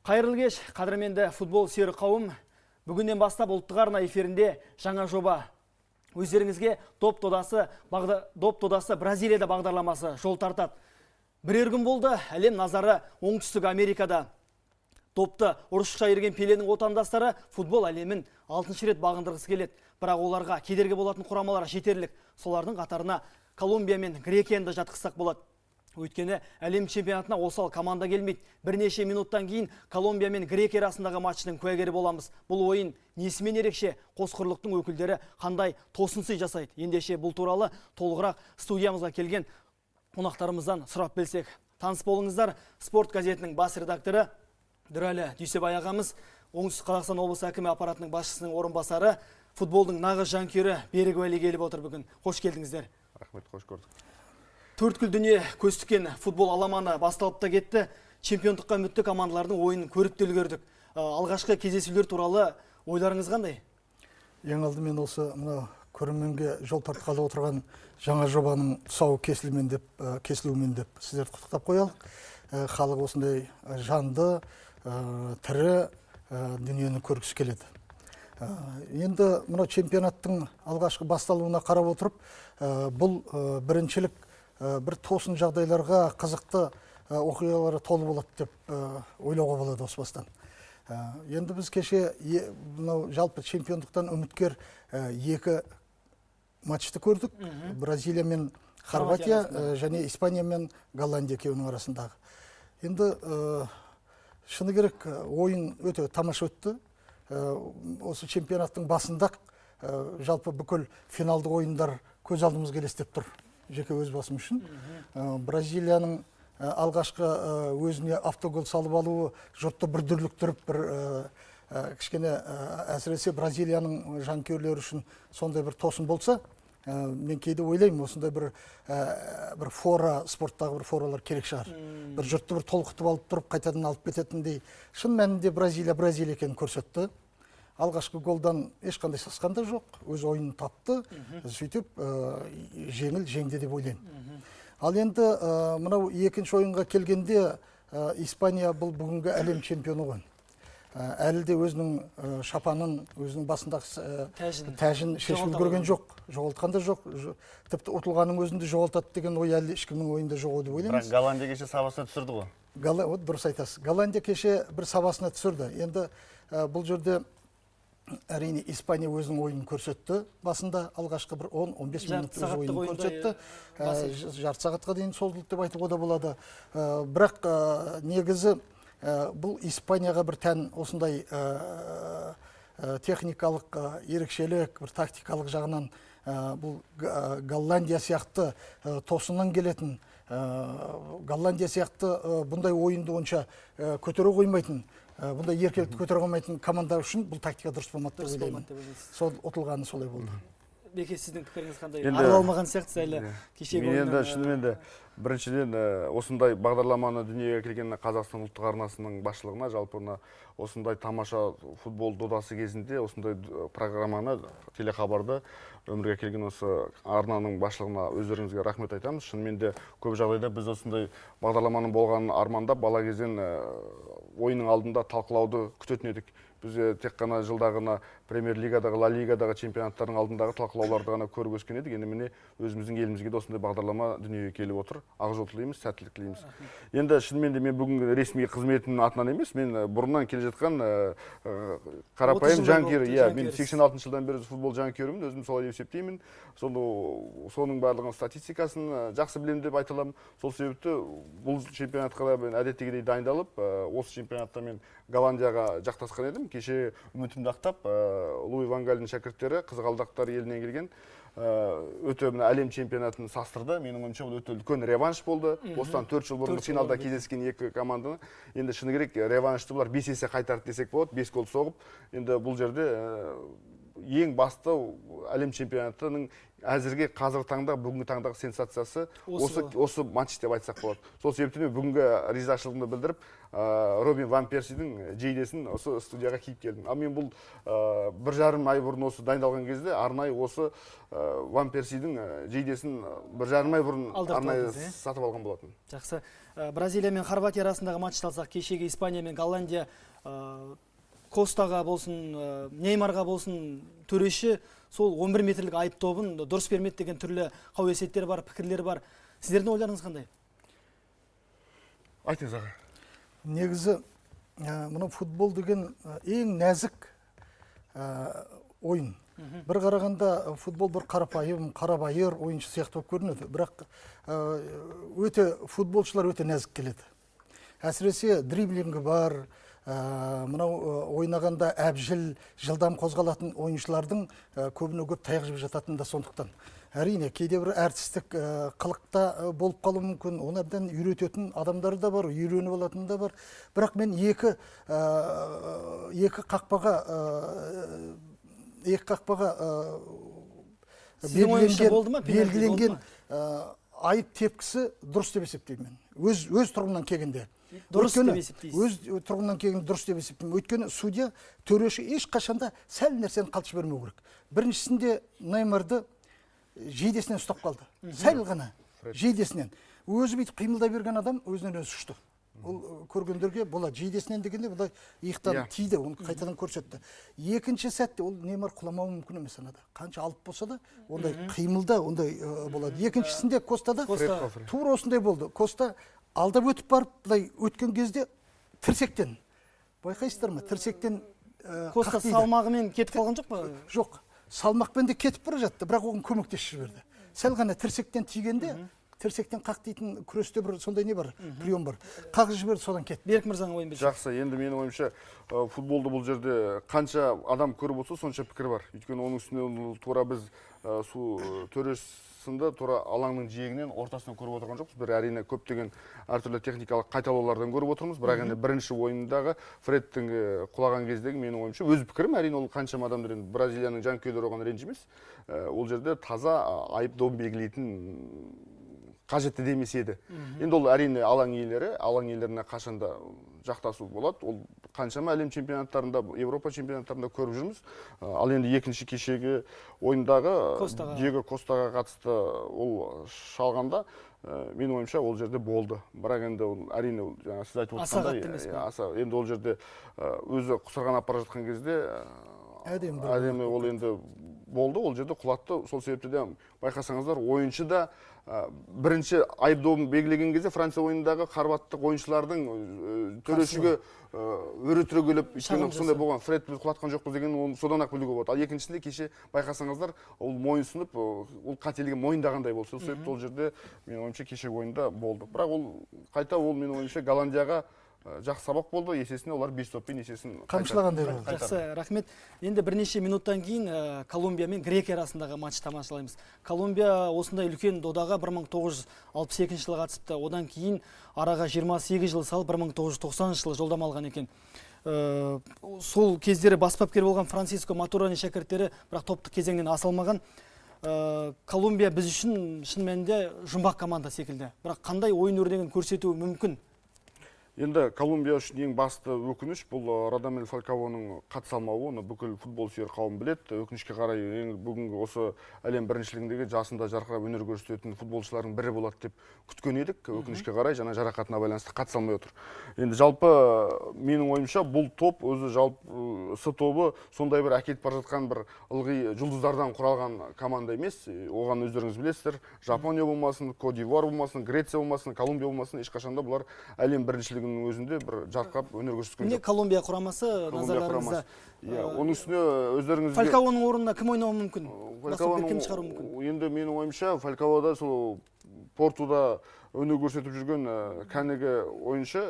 Қайырлы кеш, қадірменді футбол сүйер қауым. Бүгіннен бастап ұлттық арна эфирінде жаңа жоба. Өздеріңізге доп додасы Бразилияда бағдарламасы жол тартады. Бірер күн болды, әлем назары оңтүстік Америкада. Топты ұрышқа ерген Пеленің отандастары футбол әлемін 6-шы рет бағындырғысы келеді. Бірақ оларға кедергі болатын құрамалар жетерлік. Солардың қатарына Колумбия мен Грекияны жатқызсақ болады. Өйткені әлем чемпионатына осал команда келмейді. Бірнеше минуттан кейін Колумбия мен Грекия арасындағы матчтың куәгері боламыз. Бұл ойын несімен ерекше, қос құрлықтың өкілдері қандай тосынсый жасайды. Ендеше бұл туралы толығырақ студиямызға келген қонақтарымыздан сұрап білсек. Таныс болыңыздар, спорт газетінің бас редакторы Дүрәлі Дүйсебай ағамыз, Оңтүстік Қазақстан облысы әкімі аппаратының басшысының орынбасары, футболдың нағыз жанкүйері Берік Уәли келіп отыр бүгін. Қош келдіңіздер. Рахмет, қош көрдік. Төрткүл дүние көз тіккен футбол аламаны басталып та кетті. Чемпиондыққа үмітті командалардың ойынын көріп те үлгердік. Алғашқы кездесулер туралы ойларыңыз қандай? Ең алдымен осы мына көрерменге жол тартқалы отырған жаңа жобаның тұсауы кесілуімен деп сіздерді құттықтап қоялық. Халық осындай жанды, тірі дүниені көргісі келеді. Енді мына чемпионаттың алғашқы басталуына қарап отырып, бұл біріншілік бір тосын жағдайларға қызықты оқиғалары толы болады деп ойлауға болады осы бастан. Енді біз кеше жалпы чемпиондықтан үміткер екі матчты көрдік. Бразилия мен Хорватия және Испания мен Голландия екеуінің арасындағы. Енді шыны керек ойын өте тамаша өтті. Осы чемпионаттың басында жалпы бүкіл финалдық ойындар көз алдымыз елестеп тұр. Жеке өз басым үшін. Бразилияның алғашқы өзіне автогол салып алуы жұртты бір дүрліктіріп, бір кішкене әсіресе Бразилияның жанкүйерлері үшін сондай бір тосын болса, мен кейде ойлаймын, осындай бір фора, спорттағы бір форалар керек шығар. Бір жұртты бір толқытып алып тұрып, қайтадан алып кететіндей. Шын мәнінде Бразилия екенін көрсетті. Алғашқы голдан ешқандай сасқанда жоқ, өз ойынын тапты, сөйтіп жеңді деп ойлаймын. Ал енді мынау екінші ойынға келгенде Испания бұл бүгінгі әлем чемпионы ғой. Әлі де өзінің шапанын, өзінің басындағы тәжін шешіп үлгерген жоқ, жоғалтқан да жоқ. Тіпті ұтылғанның өзінде жоғалтады деген ой әлі ешкімнің ойында жоқ деп ойлаймыз. Бірақ Голландия кеше сабасына түсірді ғой. Дұрыс айтасыз. Голландия кеше бір сабасына түсірді. Енді бұл жерде әрине Испания өзінің ойынын көрсетті. Басында алғашқы бір 10-15 минут өз ойынын көрсетті. Жарты сағатқа дейін созылды деп айтуға да болады. Бірақ негізі бұл Испанияға бір тән осындай техникалық ерекшелік, бір тактикалық жағынан бұл Голландия сияқты тосыннан келетін, Голландия сияқты бұндай ойынды онша көтере қоймайтын, бұндай еркелікті көтере қоймайтын команда үшін бұл тактика дұрыс болмады деп ойлаймын. Сол ұтылғаны солай болды. Беке, сіздің пікіріңіз қандай? Аралалмаған сияқты әлі кешегі ойын. Енді шынымен біріншіден осындай бағдарламаны дүниеге келген Қазақстан ұлттық арнасының басшылығына, жалпы осындай тамаша футбол додасы кезінде осындай программаны, телехабарды өмірге келген осы арнаның басшылығына өздеріңізге рахмет айтамыз. Шынымен де көп жағдайда біз осындай бағдарламаның болғанын армандап, бала кезден ойынның алдында талқылауды күтетін едік. Біз тек қана жылдағына премьер-лигадағы, ла-лигадағы чемпионаттардың алдындағы талқылауларды ғана көріп өскен едік. Енді міне өзіміздің елімізге де осындай бағдарлама дүниеге келіп отыр. Ақ жол тілейміз, сәттілік тілейміз. Енді шынымен де мен бүгін ресми қызметімнің атынан емес, мен бұрыннан келе жатқан қарапайым жанкүйер. Мен 86 жылдан бері футбол жанкүйерімін, өзім солай есептеймін. Соның барлығын статистикасын жақсы білемін деп айта аламын. Сол себепті бұл чемпионатқа әдеттегідей дайындалып, осы чемпионатта мен Голландияға жақтасқан едім. Кеше үмітімді ақтап, Луи ван Гaalдің шәкірттері қызғалдақтар елінен келген өте әлем чемпионатын састырды. Менің ойымша бұл өте үлкен реванш болды. Осыдан 4 жыл бұрын финалда кездескен екі команданы. Енді шыны керек реваншты бұлар 5 есе қайтарды десек болады, 5 гол соғып. Енді бұл жерде ең басты әлем чемпионатының әзірге қазіргі таңда бүгінгі таңдағы сенсациясы осы матч деп айтсақ болады. Сол себептен бүгінгі ризашылығымды білдіріп, Робин Ван Персидің жейдесін осы студияға киіп келдім. Ал мен бұл 1,5 ай бұрын осы дайындалған кезде арнайы осы Ван Персидің жейдесін 1,5 ай бұрын арнайы сатып алған болатын. Жақсы. Бразилия мен Хорватия арасындағы матчты алсақ, кешегі Испания мен Голландия Костаға болсын, Неймарға болсын, төреші сол 11 метрлік айып тобын дұрыс бермеді деген түрлі қауесеттер бар, пікірлер бар. Сіздердің ойларыңыз қандай? Айтыңыз аға. Негізі, мына футбол деген ең нәзік ойын. Бір қарағанда футбол бір қарабайыр ойыншы сияқты болып көрінеді. Бірақ футболшылар өте нәзік келеді. Әсіресе дриблингі бар, мынау ойнағанда әбжіл, жылдам қозғалатын ойыншылардың көбіне көп таяқ жеп жататын да сондықтан. Әрине, кейде бір әртістік қылықта болып қалуы мүмкін, оны әбден үйрететін адамдар да бар, үйреніп алатын да бар. Бірақ мен екі қақпаға белгіленген айып тепкісі дұрыс деп есептеймін. Өз тұрғымнан келгенде. Дұрыс деп есептейсіз. Өз тұрғымнан келгенде дұрыс деп есептеймін. Өйткені судья, төреші ешқашанда сәл нәрсені қалтшы бермеу керек. Біріншісінде Неймарды жейдесінен ұстап қалды. Сәл ғана жейдесінен. Өзі бүйтіп қимылдай берген адам өзінен өзі ұшты. Ол көргендерге болады. Жейдесінен дегенде бұлай иықтан тиді, оны қайтадан көрсетті. Екінші сәтте ол Неймар құламауы мүмкін емес анада. Қанша алып болса да, ондай қимылда ондай болады. Екіншісінде Костада тура осындай болды. Коста алдап өтіп барып, бұлай өткен кезде тірсектен. Байқайсыздар ма? Тірсектен Коста салмағымен кетіп қалған жоқ па? Жоқ. Салмақпен де кетіп бара жатты, бірақ оған көмектесіп жіберді. Сәл ғана тірсектен тигенде, тірсектен қақтайтын күресте бір сондай не бар, прием бар. Қағып жіберді, содан кетті. Берік мырзаның ойын білші. Жақсы, енді менің ойымша футболды бұл жерде қанша адам көріп болса, сонша пікір бар. Өйткені оның үстіне тура біз төрешісінде тура алаңның жиегінен ортасынан көріп отырған жоқпыз. Бір әрине көптеген әртүрлі техникалық қайталаулардан көріп отырмыз. Бірақ енді бірінші ойындағы Фредтің құлаған кездегі менің ойымша өз пікірім, әрине ол қаншама адамдар енді Бразилияның жанкүйерлері оған ренжімес. Ол жерде таза айып добын белгілейтін қажетті демес еді. Енді ол әрине алаң иелеріне қашанда жақтасу болады. Ол қаншама әлем чемпионаттарында, Европа чемпионаттарында көріп жүрміз. Ал енді екінші кешегі ойындағы Диего Костаға қатысты ол шалғанда, менің ойымша ол жерде болды. Бірақ енді ол әрине сіз айтып отырғандай, енді ол жерде өзі құсырған апара жатқан кезде әдемі ол енді болды, ол жерде құлатты. Сол себепті де байқасаңыздар, ойыншы да бірінші айып добын белгілеген кезде Франция ойындағы хорваттық ойыншылардың төрешіге өре түрегеліп, өйткені сондай болған, Фред біз құлатқан жоқпыз деген содан-ақ білуге болады. Ал екіншісінде кеше байқасаңыздар, ол мойынсынып, ол қателігін мойындағандай болды. Сол себепті ол жерде менің ойымша кешегі ойында болды. Бірақ ол қайта ол менің ойымша Голландияға жақсы сабақ болды, есесіне олар 5 доппен есесін қамшылағандай болды. Жақсы, рахмет. Енді бірнеше минуттан кейін Колумбия мен Грекия арасындағы матч тамашалаймыз. Колумбия осындай үлкен додаға 1962 жылы қатысыпты. Одан кейін араға 28 жыл салып 1990 жылы жолдама алған екен. Сол кездері бас бапкер болған Франциско Матурани шәкірттері, бірақ топтық кезеңнен аса алмаған. Колумбия біз үшін шын мәнінде жұмбақ команда секілді. Бірақ қандай ойын өрнегін көрсетуі мүмкін? Енді Колумбия үшін ең басты өкініш бұл Радамел Фалькаоның қатыса алмауы, оны бүкіл футбол сүйер қауым біледі. Өкінішке қарай бүгінгі осы әлем біріншілігіндегі жасында жарқырап өнер көрсететін футболшылардың бірі болады деп күткен едік. Өкінішке қарай жаңа жарақатына байланысты қатыса алмай отыр. Енді жалпы менің ойымша бұл топ өзі жалпы С тобы сондай бір әкетіп бара жатқан бір ылғи жұлдыздардан құралған команда емес. Оған өздеріңіз білесіздер, Жапония болмасын, Кот д'Ивуар болмасын, Греция болмасын, Колумбия болмасын, ешқашанда бұлар әлем біріншілігінің өзінде бір жарқырап өнер көрсеткен жоқ. Міне Колумбия құрамасы назарларыңызда. Оның үстіне өздеріңізге Фалькаоның орнына кім ойнауы мүмкін? Басып кеткен шығаруы мүмкін? Енді менің ойымша Фалькаода сол Портуда өнер көрсетіп жүрген кәнігі ойыншы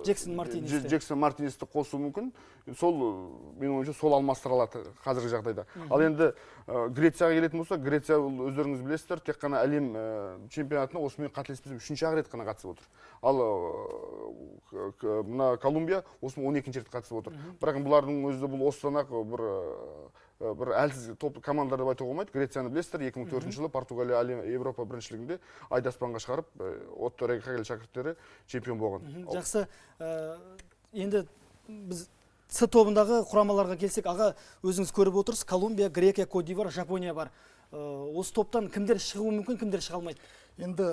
Джексон Мартинесті қосу мүмкін. Сол менің ойымша сол алмастыра алады қазіргі жағдайда. Ал енді Грецияға келетін болса, Греция өздеріңіз білесіздер, тек қана әлем чемпионатына осымен қателеспесем 3-ақ рет қана қатысып отыр. Ал мына Колумбия осымен 12-ші рет қатысып отыр. Бірақ бұлардың өзі бұл осыдан-ақ бір әлсіз топ командалар деп айтуға болмайды. Грецияны білесіздер, 2004 жылы Португалия Европа біріншілігінде Айдаспанға шығарып, Отто Рекагель шәкірттері чемпион болған. Жақсы, енді біз С тобындағы құрамаларға келсек, аға өзіңіз көріп отырсыз, Колумбия, Грекия, Кот д'Ивуар, Жапония бар. Осы топтан кімдер шығуы мүмкін, кімдер шыға алмайды? Енді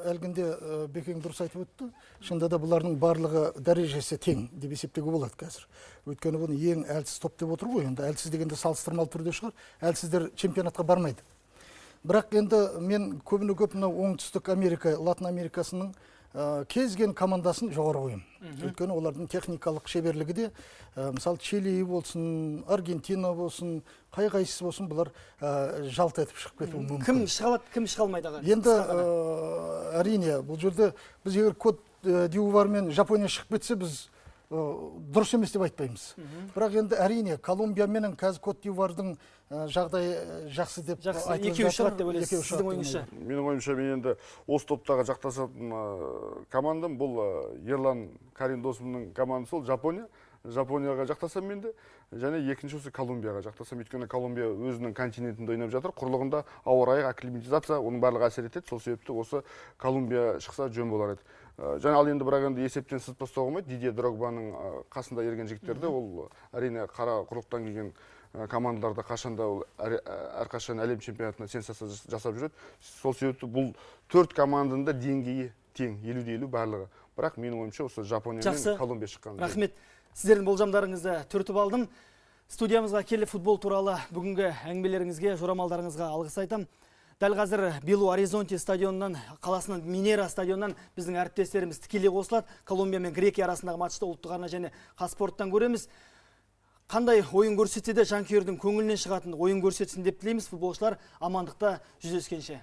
әлгінде Бекең дұрыс айтып өтті. Шынында да бұлардың барлығы дәрежесі тең деп есептеуге болады қазір. Өйткені бұны ең әлсіз топ деп отыр ғой. Енді әлсіз дегенде салыстырмалы түрде шығар. Әлсіздер чемпионатқа бармайды. Бірақ енді мен көбіне-көп мынау Оңтүстік Америка, Латын Америкасының кезген командасын жоғары қоямын. Өйткені олардың техникалық шеберлігі де, мысалы Чили болсын, Аргентина болсын, қай-қайсысы болсын, бұлар жалт етіп шығып кетуі мүмкін. Кім шыға алады, кім шыға алмайды аға? Енді әрине бұл жерде біз егер Кот д'Ивуар мен Жапония шығып кетсе, біз дұрыс емес деп айтпаймыз. Бірақ енді әрине Колумбия менен қазір Кот д'Ивуардың жағдайы жақсы деп айтылып жатыр. Екеуі шығады деп ойлайсыз, сіздің ойыңызша? Менің ойымша, мен енді осы топтағы жақтасатын командам бұл Ерлан Кариндосовның командасы, ол Жапония. Жапонияға жақтасам мен де, және екінші осы Колумбияға жақтасам. Өйткені Колумбия өзінің континентінде ойнап жатыр. Құрлығында ауа райы, акклиматизация, оның барлығы әсер етеді. Сол себепті осы Колумбия шықса жөн болар еді. Және ал енді бірақ енді есептен сызып тастауға болмайды. Дидье Дрогбаның қасында ерген жігіттерді, ол әрине қара құрлықтан келген командаларда қашанда әрқашан әлем чемпионатына сенсация жасап жүреді. Сол себепті бұл 4 команданың да деңгейі тең, 50-50 барлығы. Бірақ менің ойымша осы Жапония мен Колумбия шыққан. Рахмет. Сіздердің болжамдарыңызды түртіп алдым. Студиямызға келіп футбол туралы бүгінгі әңгімелеріңізге, жорамалдарыңызға алғыс айтам. Дәл қазір Белу Аризонти стадионынан, қаласынан Минера стадионынан біздің әріптестеріміз тікелей қосылады. Колумбия мен Грекия арасындағы матчты ұлттық арна және Қазспорттан көреміз. Қандай ойын көрсетсе де жанкүйердің көңілінен шығатын ойын көрсетсін деп тілейміз. Футболшылар амандықта жүздескенше.